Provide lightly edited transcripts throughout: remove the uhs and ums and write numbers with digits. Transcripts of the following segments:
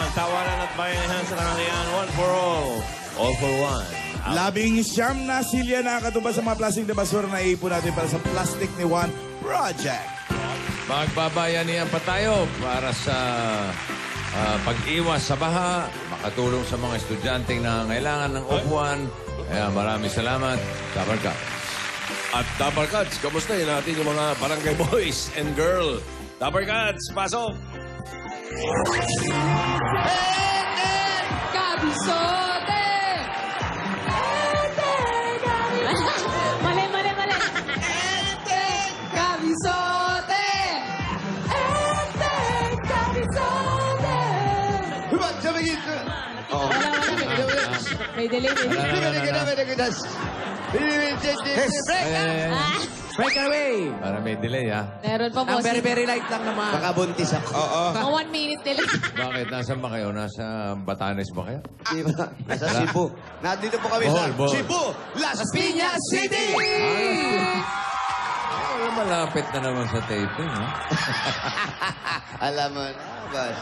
naman, tawanan at bayanihan sa kanalian, one for all for one. 19 na silya nakakatuba sa mga plastic na basura na iipon natin para sa Plastic ni Juan Project. Magbabayanihan pa tayo para sa pag-iwas sa baha, makatulong sa mga estudyanteng na kailangan ng upuan. Kaya maraming salamat. Dabarkats. At Dabarkats, kamustahin natin yung mga barangay boys and girl. Dabarkats, pasok! Kabisote! Mali. Kabisote! May delay. Break away! Para may delay, ha? Meron pa, Ang bossing. very light lang naman. Nakabuntis ako. Oo. Mga 1 minute delay. Bakit? Nasaan ba kayo? Nasa Batanes ba kayo? Di ba? Nasa Cebu. Nandito po kami sa Bohol. Cebu, Las Piñas City! Malapit na naman sa taping, ha? Alam mo na, boss.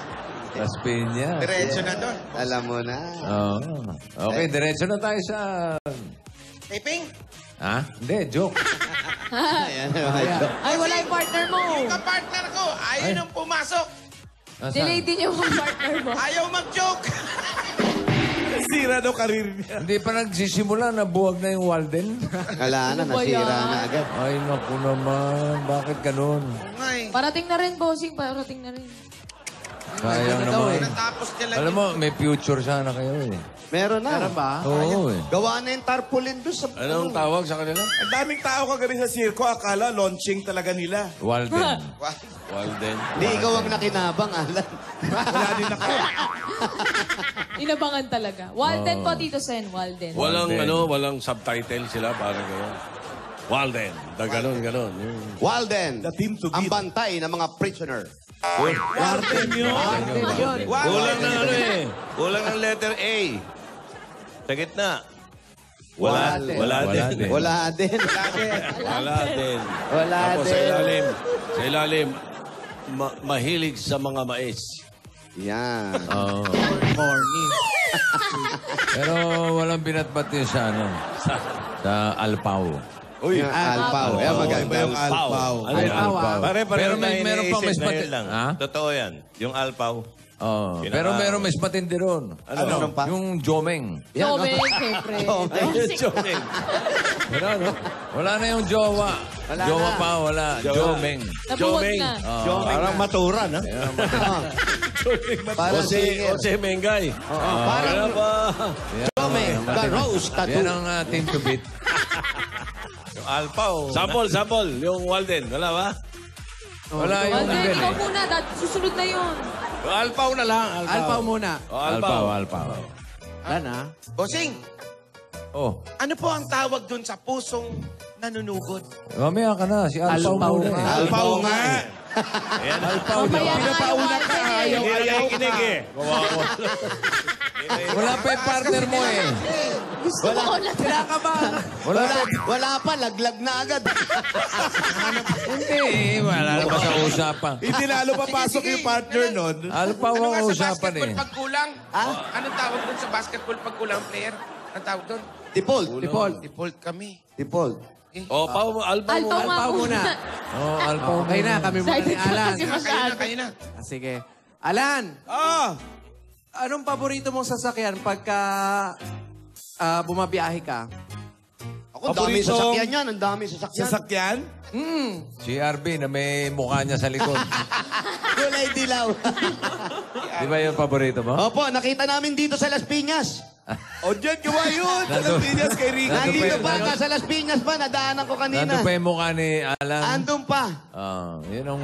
Las Piñas. Diretso na doon. Alam mo na. Oo. Okay, diretso na tayo sa... Taping? Ha? Hindi, joke. Ayan. Ay, wala yung partner mo. Kapartner ko, ayaw nang pumasok. Nasaan? Delay din yung partner mo. Ayaw mag-joke. Sira daw karir niya. Hindi pa nagsisimula, nabuwag na yung Walden. Wala na, Ano ba nasira yan? na agad. Ay, naku naman. Bakit ganun? Ngay, Parating na rin, bossing. Parating na rin. Sayang naman. natapos niya lang. Alam mo, may future sana kayo eh. Meron na. Meron ba? Oo eh. Gawa na yung tarpaulin doon sa... Anong tawag sa kanila? Ang daming tao kagabi sa sirko, akala launching talaga nila. Walden. Walden. Hindi, ikaw ang nakinabang, Alan. Wala din ako. Inabangan talaga. Walden po, Tito Sen. Walden. Walang, Walden. walang subtitle sila para gano'n. Walden. Ganon. Walden. The team to Ang beat. bantay ng mga prisoner. Warden yun. Walden. Kulang ng ano eh. Kulang ng letter A. Sa gitna. Wala din. Wala din. Wala din. Wala Tapos din. sa ilalim, mahilig sa mga mais. Yan. Oo. Corny. Pero walang binatbat yun sa ano. Sa Alpao. Uy, Yung alpaw. Yan, maganda. Yung alpaw. Ano yung Alpaw, alpaw? ah. Pare-pareho Pero may- tayo meron pang iniisip mas na mati- yun lang. Ha? Totoo yan. Yung alpaw. Oo. Pinaka- Pero meron mas matindi ron. Ano pa? Yung Jomeng. Jomeng, siyempre. Joking. Wala na yung jowa. Wala Jowa na. pa, wala. Jomeng. Nabuwag Jomeng. na. Parang maturan, ha? Parang Jose Mengay. Parang Ano ba? Jomeng, the rose tattoo. Yan ang team to beat. Yung alpaw. Sample. Yung Walden. Wala ba? Wala yung Walden, level ikaw eh. muna. Susunod na yun. Yung alpaw na lang. Alpaw muna. Alpaw. Yan ah. Bossing, Oh, ano po ang tawag dun sa pusong nanunugod? mamaya ka na. Si Alpaw Alpaw muna nga. eh. Alpaw nga. Alpaw Mamaya daw. na nga yung Walden eh. Hindi na nakikinig eh. Wala pa yung partner mo eh. Gusto ko na. Wala pa. Wala pa, laglag na agad. Hindi eh. Wala na pa sa usapan. Hindi lalo papasok yung partner nun. Alpaw Ano nga ang sa usapan eh. basketball pag kulang? Anong tawag dun sa basketball pag kulang player? Anong tawag dun? Default. Default kami. Default. O, alpaw Alpaw nga Alpaw muna. Oh, Alpaw Okay na, kami muna ni Excited pa Alan. kasi masyado. Kayo na. Sige. Alan, Ah! anong paborito mong sasakyan pagka bumabiyahe ka? Ako, dami Paboritong- sasakyan yan. Ang dami sasakyan. Sasakyan? Si RB na may mukha niya sa likod. Kulay dilaw. Di ba yung paborito mo? Opo, nakita namin dito sa Las Piñas. O dyan, gawa yun. Sa Las Piñas kay Rico. Nandito pa, sa Las Piñas pa. Nadaanan ko kanina. Nandun pa yung mukha ni Alan. Andun pa. Yun ang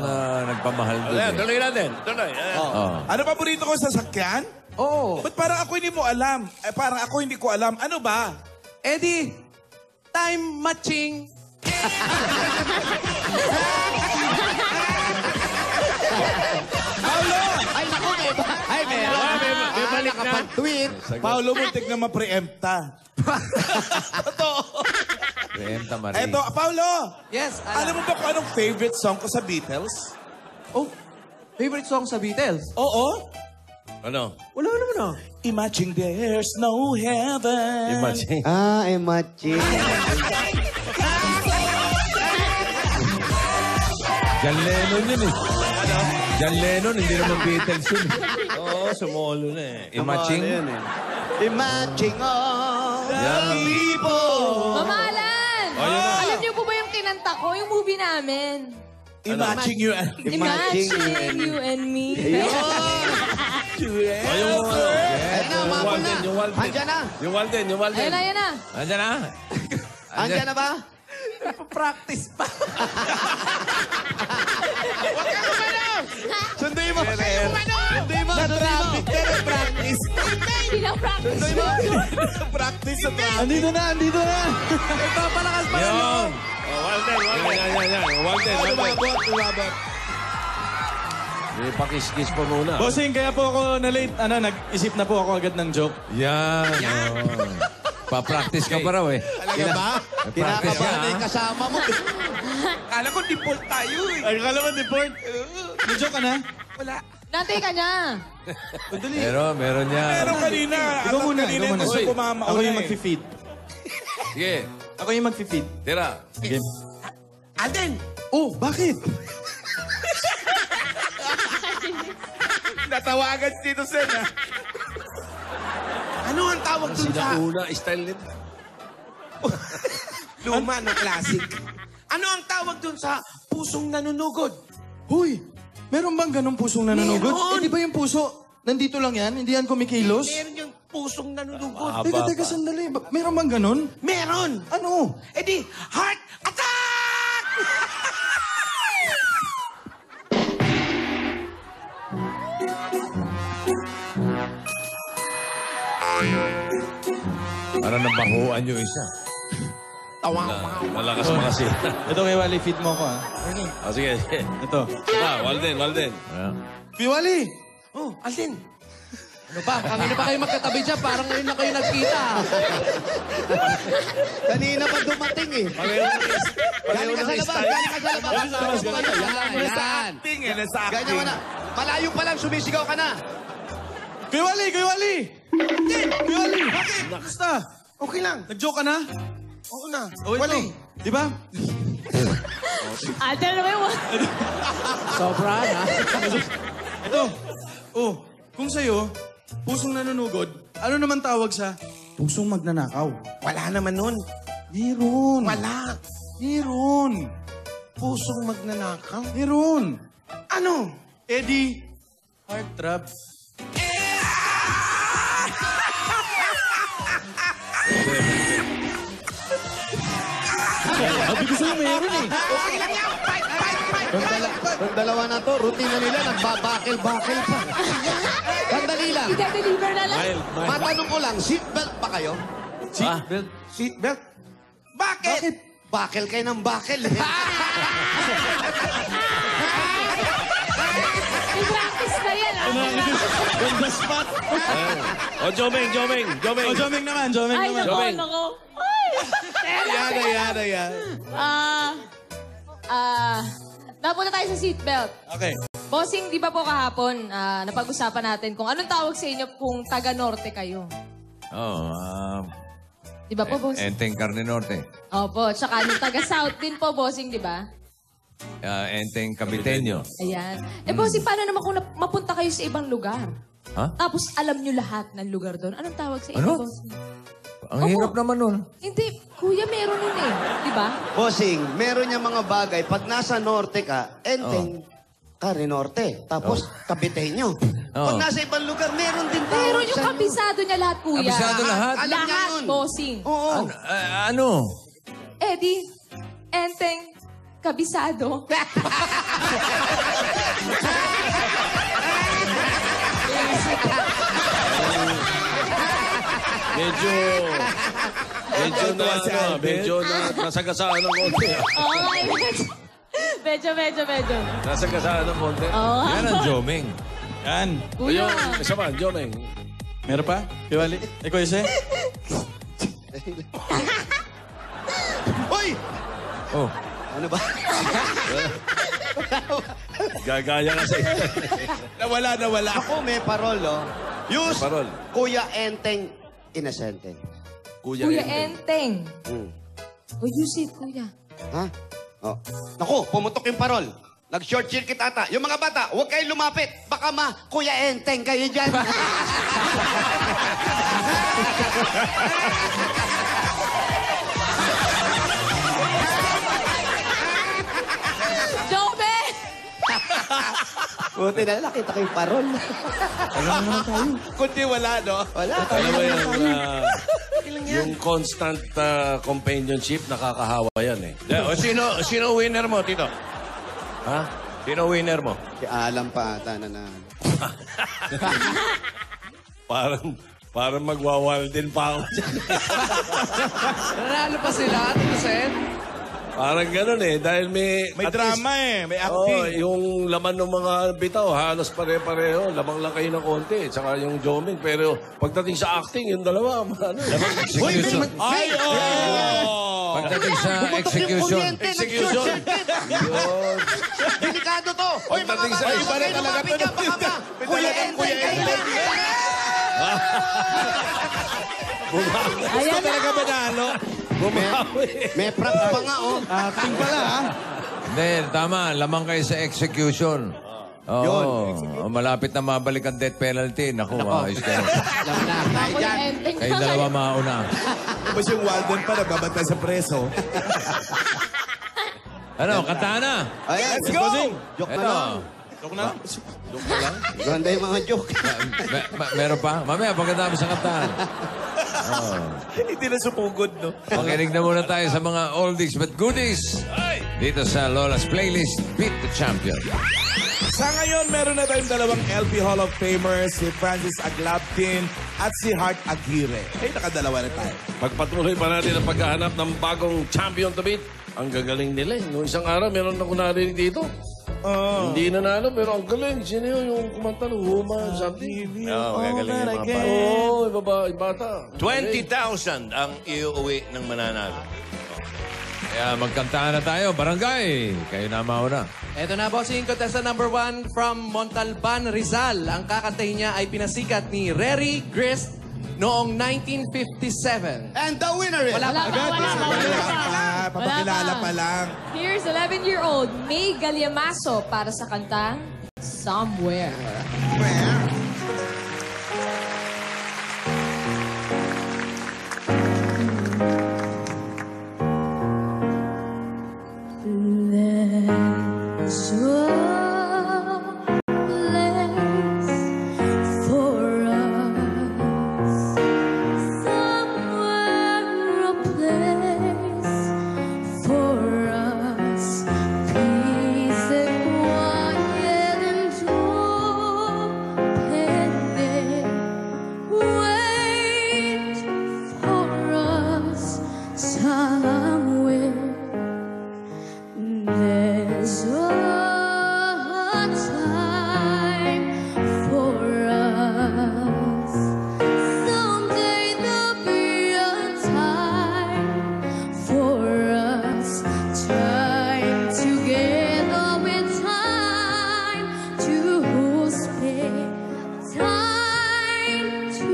nagpamahal doon Ayan, eh. tuloy natin. Tuloy. Ayan. Ano paborito ko sa sasakyan? Oo. Ba't parang ako hindi mo alam? Parang ako hindi ko alam. Ano ba? Eddie, time matching. Ay, naku, ay, meron. May balik na. Nakapag-tweet. Paolo, muntik na ma-preempta. Preemta Marie. Eto, Paolo! Yes, Alam mo ba kung anong favorite song ko sa Beatles? Oh, favorite song sa Beatles? Oo. Ano? Wala naman ah. Imagine there's no heaven. Imagine. Ah, Emachi. John Lennon yun eh. John Lennon, hindi naman Beatles yun. Oo, sumolo na eh. Imaging. Imagine all the Yeah. people. Mamalan! Ayun na. Alam niyo po ba yung kinanta ko? Yung movie namin. Imagine you and... Imagine you and me. Ayun yung ano. Ayun na, umabot na. Yung Walden. Andyan na. Yung Walden, yung Walden. Ayun na, ayun na. Andiyan na. Andyan na ba? Practice pa. Sunduin mo. Sunduin mo. Na-traffic ka na practice. Pinapractice. Practice sa traffic. Andito na, andito na. Papalakas pa yan. Yun. Oh, Walden, Walden. Yan. Walden, Walden. Lumabot. May pakis-kis pa muna. Bossing, kaya po ako na-late. Nag-isip na po ako agad ng joke. Yan. Oh. Pa-practice ka pa raw eh. Talaga ba? Practice ka, Kinakabahan na ha? yung kasama mo. Kala ko default tayo eh. Ay, kala mo, deport. May joke ka na? Wala. Nantay ka niya. Meron yan. Pero kanina, Ikaw muna, kanina ikaw muna. gusto Uy, kumama Ako yung eh. mag-feed. Sige, Ako yung mag-feed. tira. Sige. Alden! Oh, bakit? Natawagan si Tito Sen, ha? Ano ang tawag dun sa... Sinauna, style nito. Luma, no? Classic. Ano ang tawag dun sa pusong nanunugod? Huy, meron bang ganong pusong nanunugod? Meron. Eh, di ba yung puso, nandito lang yan? Hindi yan kumikilos? Meron yung pusong nanunugod. Teka, sandali. Meron bang ganon? Meron! Ano? Eh di, heart attack! Para nabahuan yung isa. Malakas mga siya. Ito kay Wally, feed mo ako, ha? Oh, sige. Ito. Walden. Ayan. Kuya Wally! Oh, Alden! Ano ba? Kanina pa kayo magkatabi dyan. Parang ngayon na kayo nagkita. Kanina pa dumating eh. Galing ka sa labas. Galing ka sa labas. Nasa acting, eh. Nasa Ganyan acting. mo na. Malayo pa lang, sumisigaw ka na. Kuya Wally! Kuya Wally! Kuya Wally! Bakit? Basta! Okay lang. Nag-joke ka na? Oo na. Oh, ito. Wali. Di ba? Alden, ano ba yung... Sobra na. Ito. Oh, kung sa'yo, pusong nanunugod, ano naman tawag sa pusong magnanakaw? Wala naman nun. Meron. Wala. Meron. Pusong magnanakaw. Meron. Ano? Eddie, heart trap. Sabi ko sa'yo, meron eh. Okay lang yan. Fight. Yung dalawa na to, routine na nila, nagbabakil-bakil pa. Sandali lang. Ida-deliver na lang. Matanong ko lang, seatbelt pa kayo? Seatbelt. Seatbelt. Bakit? Bakil kayo ng bakil eh. May practice na yan, ah. On the spot. Oh, Jomeng. Oh, Jomeng naman, Jomeng Ay, naman. nako, Jomeng. nako. Ay! Yan. Napunta tayo sa seatbelt. Okay. Bossing, di ba po kahapon, napag-usapan natin kung anong tawag sa inyo kung taga-norte kayo? Di ba po, bossing? Enteng Carne Norte. Opo, tsaka yung taga-south din po, bossing, di ba? Enteng Caviteño. Ayan. Bossing, paano naman kung mapunta kayo sa ibang lugar? Ha? Tapos alam nyo lahat ng lugar doon. Anong tawag sa inyo, Ano? bossing? Ang Opo. hirap naman nun. Hindi, kuya, meron nun eh. Di ba? Bossing, meron niya mga bagay. Pag nasa norte ka, enteng ka rin norte. Tapos, Caviteño. Pag nasa ibang lugar, meron din tawag Meron yung sa- kabisado niya lahat, kuya. Kabisado lahat? Alam niya Lahat, yun. bossing. Oo. Ano? Eddie, enteng, kabisado. Medyo nasagasaan ng konti. Okay, medyo. Nasagasaan ng konti. Oo. Yan ang Jomeng. Yan. Kuya. Ayun, isa pa, Jomeng. Meron pa? Kuya Wally? Ikaw, Ise? Hoy! Oh. Ano ba? Gagaya ka sa Nawala. Ako may parol, oh. Use May parol. Kuya Enteng Inosente. Kuya Kuya Enteng. Enteng. Oh, use it, kuya. Ha? Oh. Naku, pumutok yung parol. Nag-short circuit ata. Yung mga bata, huwag kayong lumapit. Baka Kuya Enteng kayo dyan. Jobe! Buti na nakita ko yung parol. Kundi wala, no? Wala. Alam mo yung constant companionship, nakakahawa yan eh. O sino winner mo, Tito? Ha? Sino winner mo? Si Alam pa ata na. Parang magwawaldin pa ako dyan. Nanalo pa sila, Tito Sen? Parang ganun eh, dahil may... May at drama least- may Oo, acting. yung laman ng mga bitaw, halos pare-pareho. Lamang lang kayo ng konti, tsaka yung Joming. Pero pagdating sa acting, yung dalawa, Execution. Ay, oh! Pagdating sa execution. Execution. Yun. Delikado to. Hoy, mga Pagdating sa bata, iba huwag na kayo talaga lumapit to. dyan. Baka May Kuya talagang Enteng Kuya kayo Enteng. dyan. Gusto talaga manalo. May prop pa nga, oh. Acting pala, ha? Hindi, tama. Lamang kayo sa execution. Oo. Malapit na mabalik ang death penalty. Naku, ayos kayo. Kuya Enteng. Kayo dalawa mauna. Tapos yung Walden pa, nagbabantay sa preso. Ano, kanta na. Ayan, Let's go! Joke na Ito. lang. Joke na. Ganda yung mga joke. Meron pa? Mamaya, pagkatapos sa kantahan. Hindi na supugod, no? Makinig na muna tayo sa mga oldies but goodies. Dito sa Lola's Playlist, Beat the Champion. Sa ngayon, meron na tayong dalawang LP Hall of Famers, si Francis Aglaptin at si Hart Aguirre. Nakadalawa na tayo. Pagpatuloy pa natin ang paghahanap ng bagong champion to beat. Ang gagaling nila eh. Noong isang araw, meron ako narinig dito. Hindi nanalo, pero ang galing. Sino yun yung kumanta ng Woman something? Oo, gagaling yung mga bata. Oo, yung bata. 20,000 ang iuwi ng mananalo. Kaya magkantahan na tayo, barangay. Kayo na mauna. Ito na, bossing contestant number 1 from Montalban, Rizal. Ang kakantahin niya ay pinasikat ni Rary Grist noong 1957. And the winner is... Wala pa. Papakilala pa lang. Here's 11-year-old May Galyamaso para sa kantang Somewhere. There's a place for us, somewhere a place for us, peace and quiet and open, wait for us somewhere. There's a time for us. Someday there'll be a time for us. Time together with time to spend. Time to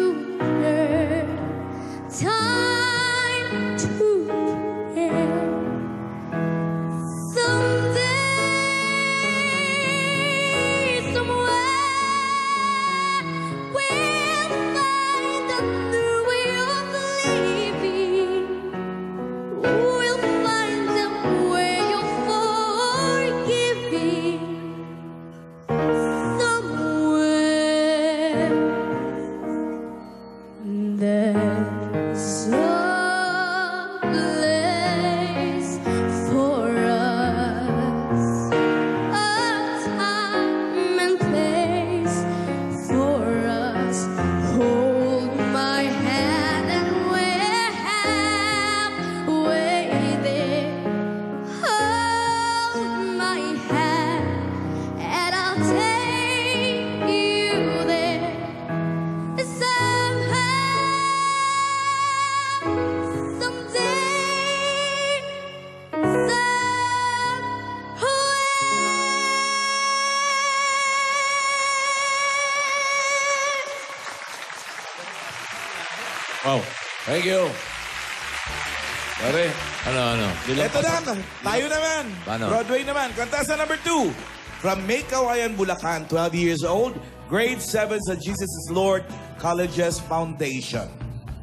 learn. Time to care. Someday, somewhere, we'll find a new way of living. We'll find a way of forgiving. Somewhere, there's a Thank you. Pare, Ano? Ito na, tayo naman. Paano? Broadway naman. Contestant number 2. From May Kawayan, Bulacan, 12 years old, grade 7 sa Jesus is Lord Colleges Foundation.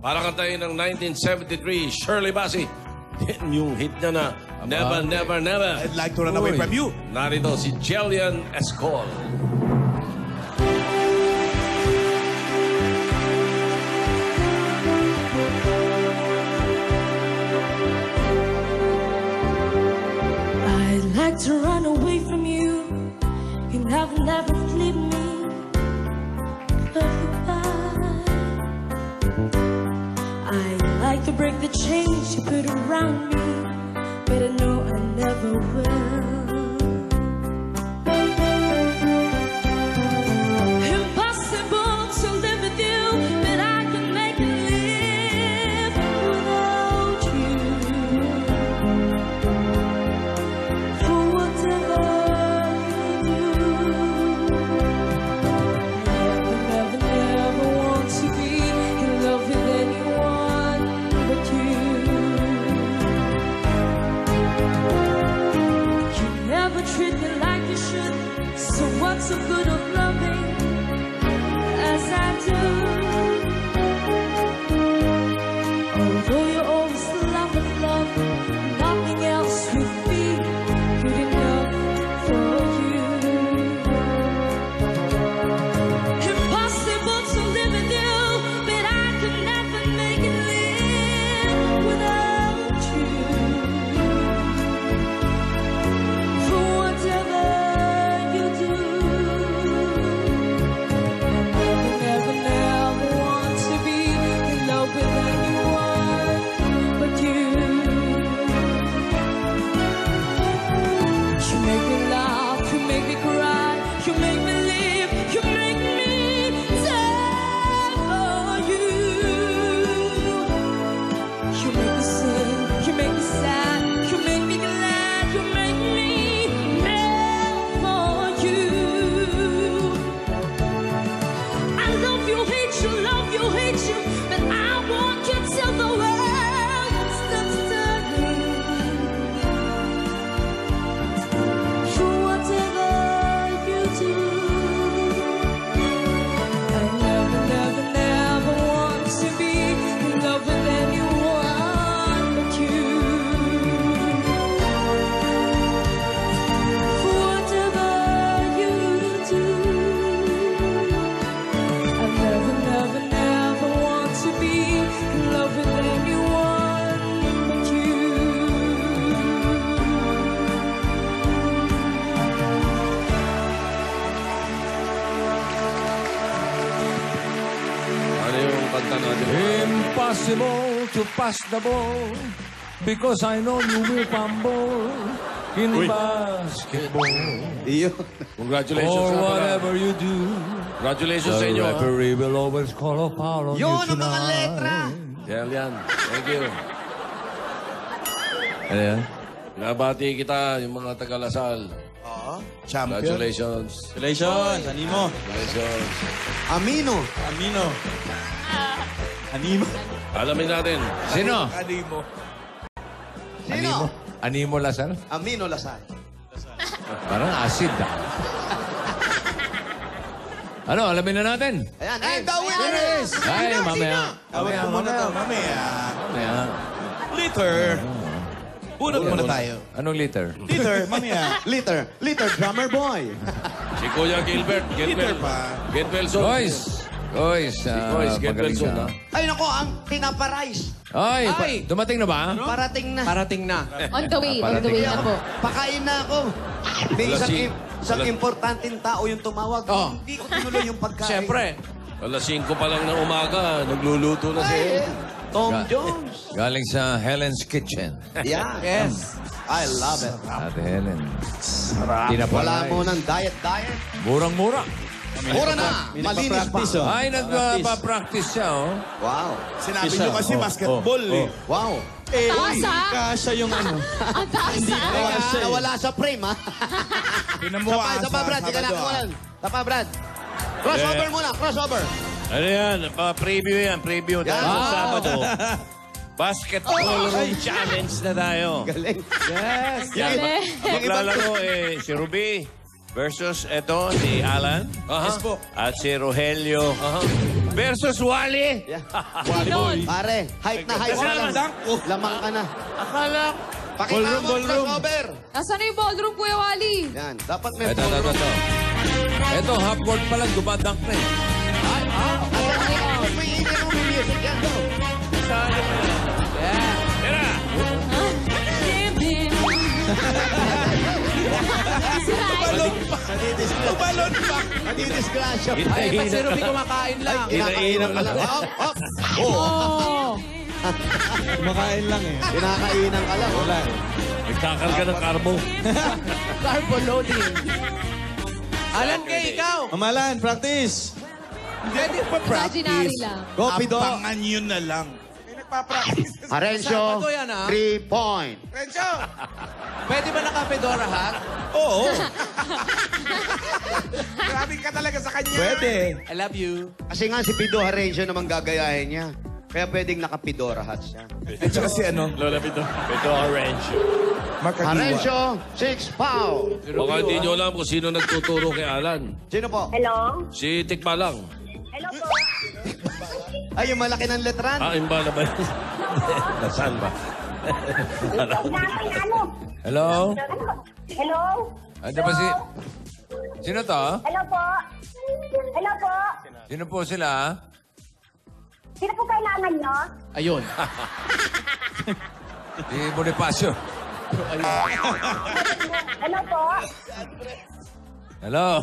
para kantayin ng 1973, Shirley Bassey. Yung hit niya na, Never, Never, Never. I'd like to run away from you. Narito si Jillian Escol. I'd like to run away from you. You never, never leave me. Love you by. I'd like to break the chains you put around me, but I know I never will. Impossible to live with you, but I can make it live without you. For whatever you do, never, never want to be in love with anyone but you. You never treat me like you should, so what's so good of loving as I do? Although you always love with love, nothing else would be good enough for you. Impossible to live with you, but I could never make it live without you. For whatever you do, I never, never want to be in love with anyone but you. You make me laugh, you make me cry, you make me live, you make me die for you. You make me sing, you make me sad, you make me glad, you make me melt for you. I love you, hate you, but I want you till the world stops turning. For whatever you do, I never, never, never want to be in love with anyone but you. For whatever you do, I never, never, never want to be in love with anyone but you. Ano yung kanta natin? Impossible to pass the ball because I know you will fumble in basketball. Iyo. Congratulations Or sa pala. whatever you do, Congratulations sa the inyo. referee will always call a foul on you Yun ang mga tonight. letra. Jillian, thank you. Ano yan? Nabati kita, yung mga taga-Lasal. Champion. Congratulations. Congratulations, Animo. Congratulations. Amino. Amino. Animo. Alamin natin. Sino? Animo. Sino? Animo Lasal? Amino Lasal. Parang acid ah. Ano, alamin na natin? Ayan, and the winner is... Ay, mamaya. Tawag ko muna to, mamaya. Mamaya. Liter. Bunot muna tayo. Anong liter? Liter, mamaya. Liter, drummer boy. Si Kuya Gilbert. Liter Gilbert. pa. Gilbertson. Boys! Boys, Boys, magaling Gilbertson, ka. ha? Ay, nako, ang tinapa-rice. Ay, Ay! dumating na ba? Parating na. Parating na. On the way na po. Pakain na ako. May Alas isang importanteng tao yung tumawag. Oh. Hindi ko tinuloy yung pagkain. Siyempre. Alas 5 pa lang ng umaga, nagluluto na siya. Tom Ga- Jones. Galing sa Helen's Kitchen. Yeah. Yes. I love it. Ate Helen. Wala Tinapalay. mo ng diet. Murang-mura. Mura na. Malinis pa. Ay, nagpa-practice siya, oh. Wow. Sinabi nyo kasi basketball eh. Wow. Taas ah! Kasha yung ano. Ang taas ah! Nawala sa frame, ha? Tinamuha Sapa, Brad. Sige na, kawalan. Sapa, Brad. Crossover muna, crossover. Ano yan? Preview yan, preview. Dahil sa Sabado, basketball room challenge na tayo. Galing. Yes. Yan, Galing. maglalaro si Ruby versus si Alan. Yes po. At si Rogelio versus Wally. Ganon. Pare, height na height ka lang. Lamang ka na. Akala Pakita mo, crossover. Nasaan na yung ballroom, Kuya Wally? Yan, dapat may Ito. ballroom. Ito, half court pa lang, dumadunk na eh. May ingay mo, may music yan. Go. Tira! Tumalon pa. Nadidisgrasya pa. Ay, ba't si Ruby kumakain lang? Kinainan ka lang. Up. Oh. Kumakain lang eh. Kinakainan ka lang. Wala. Nagkakarga ng karbo. Carbo loading. Alan kay ikaw. Mamalan, practice. Hindi pa Imaginary practice. lang. Go, Pido. Abangan yun na lang. May nagpa-practice. Harencio, Sabado yan, 3 point. Renzo! Pwede ba naka-fedora hat? Oo. Grabe ka talaga sa kanya. Pwede. I love you. Kasi nga si Pido Harencio naman gagayahin niya. Kaya pwedeng naka-Pidora hat siya. At saka si ano, Lola Pito. Ito, orange. Makadiwa. Harencio, 6 foul. Baka hindi nyo alam kung sino nagtuturo kay Alan. Sino po? Hello? Si Tikbalang. Hello po? Ay, yung malaki ng letran. Imbala ba yun? Nasaan ba? Namin ano? Hello? Hello? Ano ba si... Sino to? Hello po? Hello po? Sino po sila? Sino po kailangan nyo? Ayun. Si Bonifacio. Hello po? Hello?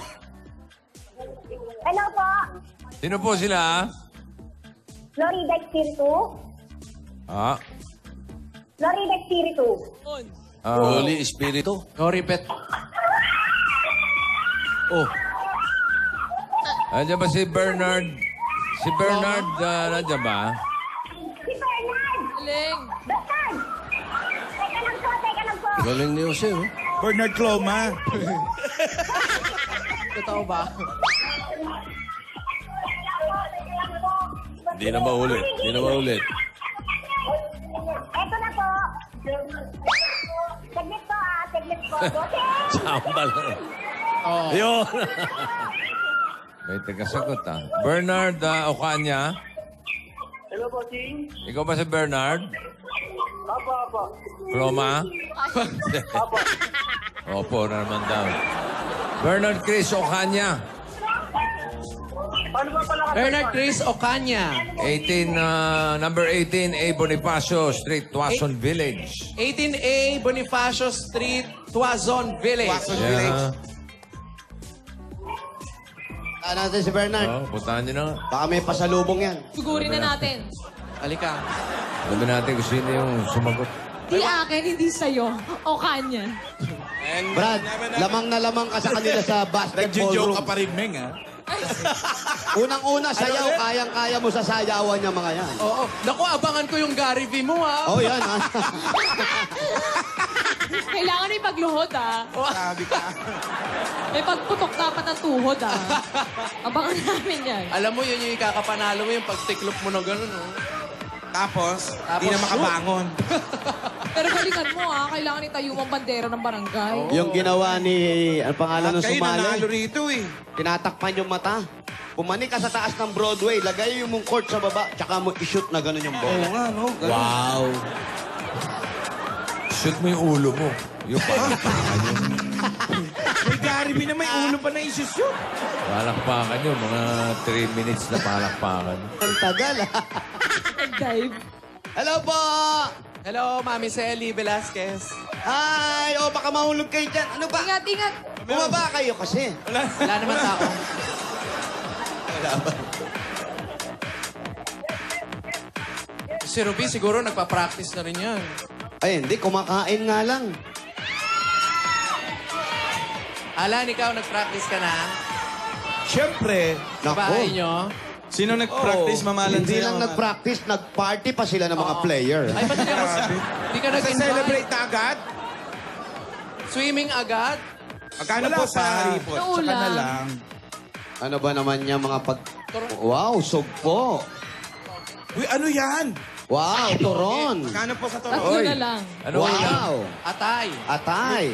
Hello po? Sino po sila? Florida Espiritu? Ah. Florida Espiritu? Holy Espiritu. No repeat. Oh. Andiyan ba si Bernard? Si Bernard, nandiyan ba? Si Bernard! Galing. Bernard! Teka lang po. Galing ni Jose, oh. Bernard Cloma. Totoo ba? Hindi na maulit. Hindi na maulit. Eto na po. Saglit po saglit po. Okay? Sambal. Yun. May tagasagot Bernard Ocaña. Hello po, Ching. Ikaw ba si Bernard? Apo. Roma? Opo na naman daw. Bernard Chris Ocaña. Paano ba pala Bernard Chris Ocaña. 18, number 18, A. Bonifacio Street, Tuason Village. 18A Bonifacio Street, Tuazon Village. Yeah. Natin si Bernard. Puntahan nyo na. Baka may pasalubong yan. Sugurin na natin. Halika. Sabi natin kung sino yung sumagot. Di akin, hindi sa'yo. O kanya. Brad, lamang na lamang ka sa kanila sa basketball Nagjo-joke room. ka pa rin, Meng, ha? Unang-una, sayaw. Kayang-kaya mo sa sayawan niya mga yan. Oo. Naku, abangan ko yung Gary V mo, ha? Oh, yan, ha? Kailangan may pagluhod, Sabi ka. May pagputok dapat ng tuhod, Abangan namin yan. Alam mo, yun yung ikakapanalo mo yung pagtiklop mo na gano'n, oh. Tapos, di na makabangon. Pero galingan mo, Kailangan itayo ang bandera ng barangay. Yung ginawa ni, ang pangalan ng Kayo nanalo sumali, rito, eh. tinatakpan yung mata. Pumani ka sa taas ng Broadway, lagay yung mong court sa baba, tsaka mo i-shoot na gano'n yung Oo bola. nga, no? Ganun. Wow! Shoot mo yung ulo mo. Yung palakpakan yun. May Gary B na may ulo pa na isushoot. Palakpakan yun. Mga 3 minutes na palakpakan. Ang tagal, ha? Nag-dive. Hello po! Hello, Mami Selly Velasquez. Hi! O, baka mahulog kayo dyan. Ano ba? Ingat, ingat. Bumaba kayo kasi. Wala naman tao. Si Ruby siguro nagpa-practice na rin yan. Ay, hindi. Kumakain nga lang. Alan, ikaw nag-practice ka na? Siyempre, Sa bahay nyo? Sino nag-practice, Mamalan? Hindi sa'yo? lang nag-practice, nag-party pa sila ng mga player. Ay, ba't di ka nag-invite? celebrate na agad. Swimming agad? Magkano po sa haripot? Sa Tsaka na ulam. lang. Ano ba naman niya mga Wow, sugpo. Uy, ano yan? Wow, turon. Kano po sa turon? Tatlo na lang. Ano ulam? Wow. Atay. Atay.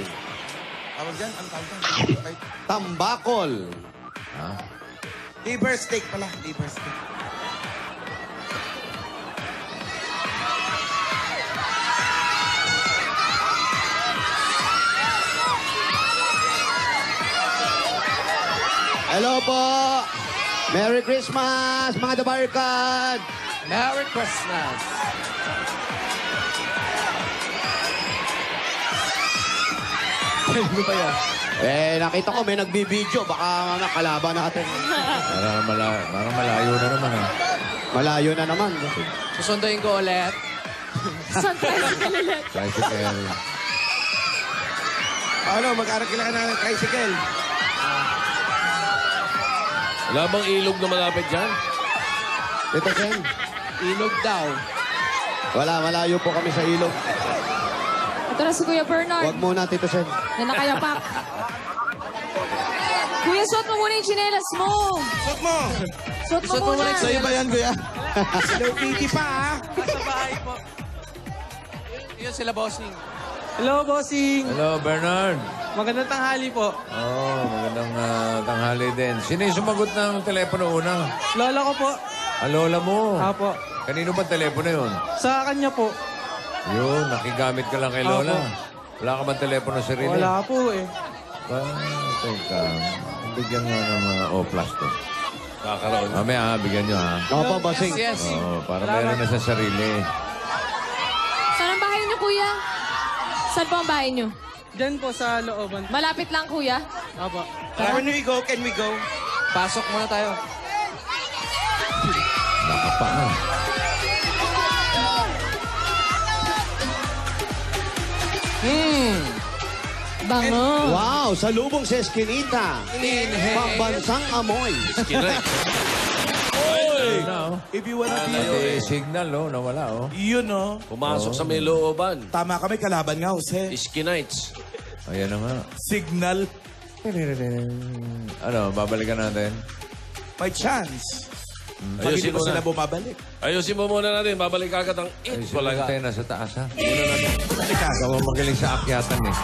Tawag dyan? Ano tawag dyan? Tambakol. Liver steak pala. Liver steak. Hello po. Merry Christmas, mga dabarkad. Merry Christmas. Ano ba yan? Nakita ko may nagbibideo. Baka kalaban natin. Parang malayo na naman. Malayo na naman. Susunduin ko ulit. Saan tayo ulit? Tricycle. Ano, mag-arakila ka ng tricycle. Wala bang ilog na malapit dyan? Tito Sen, Ilog daw. wala, malayo po kami sa ilog. Ito na si Kuya Bernard. Huwag muna, Tito Sen. Na nakayapak. Kuya, suot mo muna yung tsinelas mo. Suot mo! Suot mo Suot mo muna. muna yung Sa'yo ba yan, kuya? Slow pity pa, ah. Sa bahay po. Yun sila, bossing. Hello, bossing. Hello, Bernard. Magandang tanghali po. Oh, magandang tanghali din. Sino yung sumagot ng telepono una? Lola ko po. Lola mo. Apo. Kanino ba telepono yun? Sa kanya po. Yun, nakigamit ka lang kay Lola. Wala ka ba telepono sarili? Wala po eh. Teka. Bigyan nga ng O-plus to. Kakaroon. Mamaya, bigyan nyo, ha? Opo, bossing. Yes. Oo, para meron na sa sarili. Saan ang bahay niyo, Kuya? Saan po ang bahay niyo? Diyan po sa looban. Malapit lang, Kuya. Apo. Can we go? Can we go? Pasok muna tayo. Nakapa na. Bango. Wow, sa lubong sa Eskinita. Pambansang amoy. Ayun na, oh. If you wanna be... May signal, oh. Nawala, oh. Yun, no? Pumasok sa may looban. Tama kami, kalaban nga, Jose. Iskinites. Ayan na nga. Signal. Ano, babalikan natin? May chance. Pag hindi Ayusin pa mo sila na. bumabalik. Ayusin mo muna natin. Babalik agad ang Ay, it. sila Wala tayo nasa taas, ha? Halika. Ikaw ang magaling sa akyatan, eh.